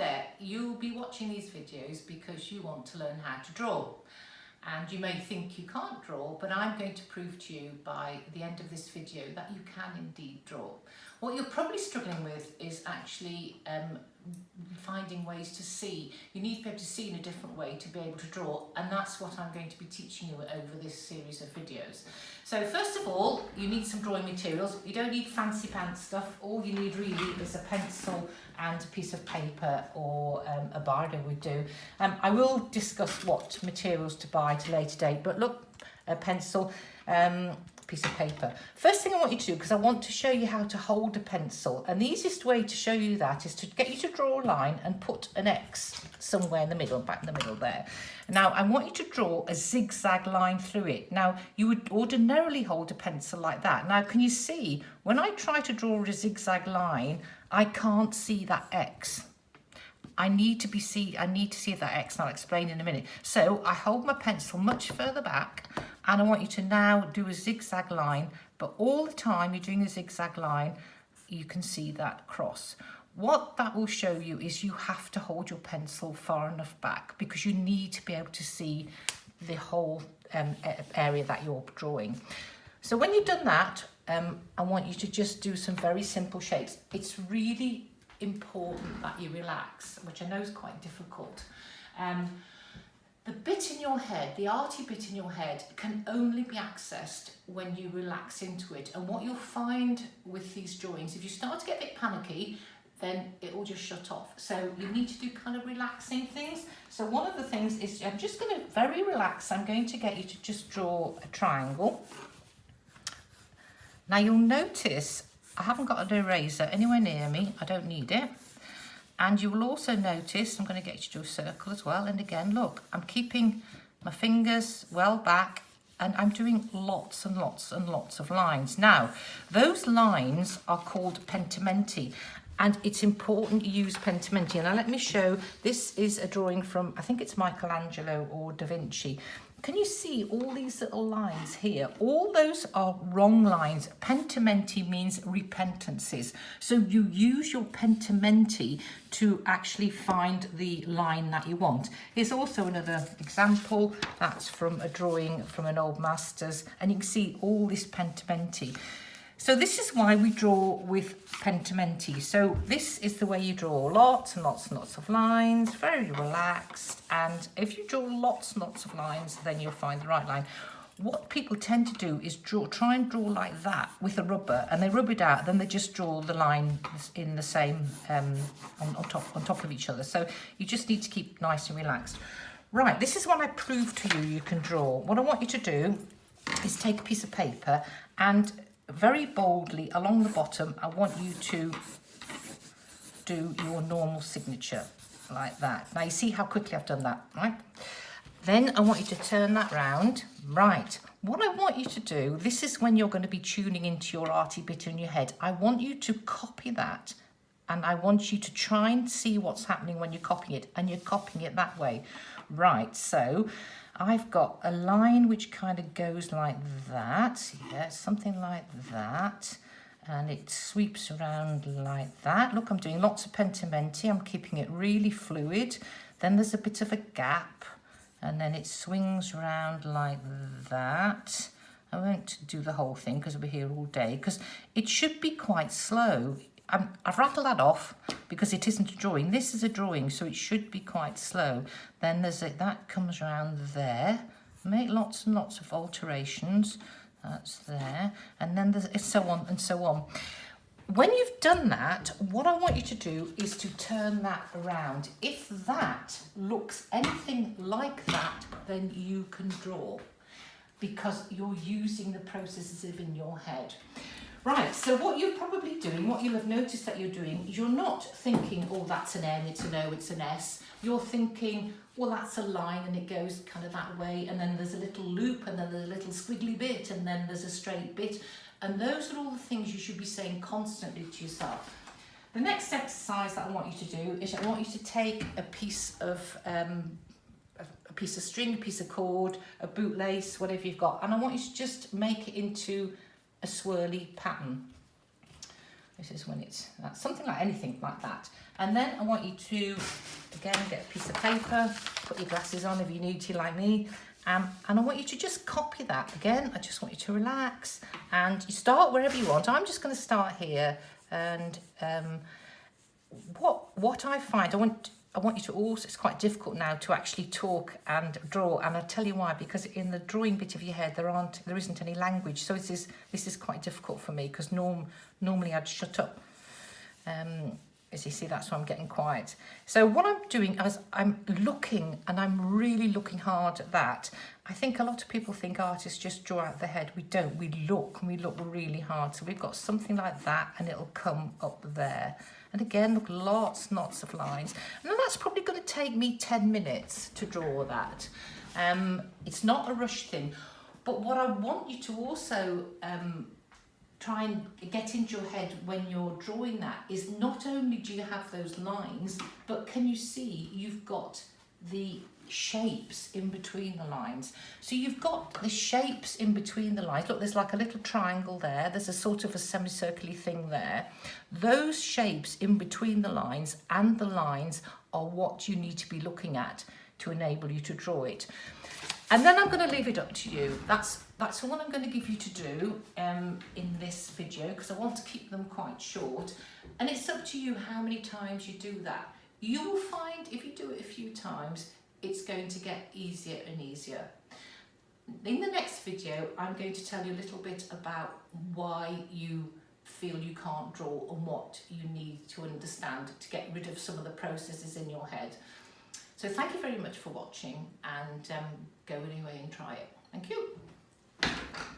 there, you'll be watching these videos because you want to learn how to draw. And you may think you can't draw, but I'm going to prove to you by the end of this video that you can indeed draw. What you're probably struggling with is actually finding ways to see. You need to be able to see in a different way to be able to draw, and that's what I'm going to be teaching you over this series of videos. So first of all, you need some drawing materials. You don't need fancy pants stuff. All you need really is a pencil and a piece of paper, or a Bardo would do. I will discuss what materials to buy at a later date, but look, a pencil, piece of paper. First thing I want you to do, because I want to show you how to hold a pencil, and the easiest way to show you that is to get you to draw a line and put an X somewhere in the middle, back in the middle there. Now I want you to draw a zigzag line through it. Now you would ordinarily hold a pencil like that. Now can you see, when I try to draw a zigzag line, I can't see that X. I need to see that X, and I'll explain in a minute. So I hold my pencil much further back, and I want you to now do a zigzag line, but all the time you're doing a zigzag line, you can see that cross. What that will show you is you have to hold your pencil far enough back, because you need to be able to see the whole area that you're drawing. So when you've done that, I want you to just do some very simple shapes. It's really important that you relax, which I know is quite difficult. The bit in your head, the arty bit in your head, can only be accessed when you relax into it. And what you'll find with these drawings, if you start to get a bit panicky, then it will just shut off. So you need to do kind of relaxing things. So one of the things is, I'm just going to very relax. I'm going to get you to just draw a triangle. Now you'll notice I haven't got an eraser anywhere near me. I don't need it. And you will also notice, I'm going to get you to do a circle as well. And again, look, I'm keeping my fingers well back, and I'm doing lots and lots and lots of lines. Now, those lines are called pentimenti, and it's important you use pentimenti. Now let me show, this is a drawing from, I think it's Michelangelo or Da Vinci. Can you see all these little lines here? All those are wrong lines. Pentimenti means repentances. So you use your pentimenti to actually find the line that you want. Here's also another example. That's from a drawing from an old master's, and you can see all this pentimenti. So this is why we draw with pentimenti. So this is the way you draw, lots and lots and lots of lines, very relaxed. And if you draw lots and lots of lines, then you'll find the right line. What people tend to do is try and draw like that with a rubber, and they rub it out, then they just draw the line in the same, on top of each other. So you just need to keep nice and relaxed. Right, this is what I proved to you can draw. What I want you to do is take a piece of paper, and very boldly along the bottom, I want you to do your normal signature like that. Now you see how quickly I've done that, right? Then I want you to turn that round. Right, what I want you to do, this is when you're going to be tuning into your arty bit in your head. I want you to copy that, and I want you to try and see what's happening when you're copying it, and you're copying it that way. Right, so I've got a line which kind of goes like that, yeah, something like that, and it sweeps around like that. Look, I'm doing lots of pentimenti, I'm keeping it really fluid. Then there's a bit of a gap, and then it swings around like that. I won't do the whole thing because we'll be here all day, because it should be quite slow. I've rattled that off because it isn't a drawing. This is a drawing, so it should be quite slow. Then there's that comes around there. Make lots and lots of alterations. That's there. And then there's so on and so on. When you've done that, what I want you to do is to turn that around. If that looks anything like that, then you can draw, because you're using the processes in your head. Right, so what you're probably doing, what you'll have noticed that you're doing, you're not thinking, oh, that's an N, it's an O, it's an S. You're thinking, well, that's a line and it goes kind of that way, and then there's a little loop, and then there's a little squiggly bit, and then there's a straight bit. And those are all the things you should be saying constantly to yourself. The next exercise that I want you to do is I want you to take a piece of string, a piece of cord, a bootlace, whatever you've got, and I want you to just make it into a swirly pattern. This is when it's something like anything like that. And then I want you to, again, get a piece of paper, put your glasses on if you need to, like me. And I want you to just copy that. Again, I just want you to relax and you start wherever you want. I'm just going to start here. And what I find, I want you to also, it's quite difficult now to actually talk and draw, and I'll tell you why, because in the drawing bit of your head there isn't any language, so this is quite difficult for me, because normally I'd shut up. As you see, that's why I'm getting quiet. So what I'm doing is I'm looking, and I'm really looking hard at that. I think a lot of people think artists just draw out the head. We don't. We look, and we look really hard. So we've got something like that, and it'll come up there. And again, look, lots of lines. And that's probably going to take me 10 minutes to draw that. It's not a rush thing. But what I want you to also try and get into your head when you're drawing that is not only do you have those lines, but can you see you've got the shapes in between the lines. So you've got the shapes in between the lines. Look, there's like a little triangle there. There's a sort of a semicircular thing there. Those shapes in between the lines and the lines are what you need to be looking at to enable you to draw it. And then I'm going to leave it up to you. That's all I'm going to give you to do in this video, because I want to keep them quite short. And it's up to you how many times you do that. You will find if you do it a few times, it's going to get easier and easier. In the next video, I'm going to tell you a little bit about why you feel you can't draw and what you need to understand to get rid of some of the processes in your head. So thank you very much for watching, and go anyway and try it. Thank you.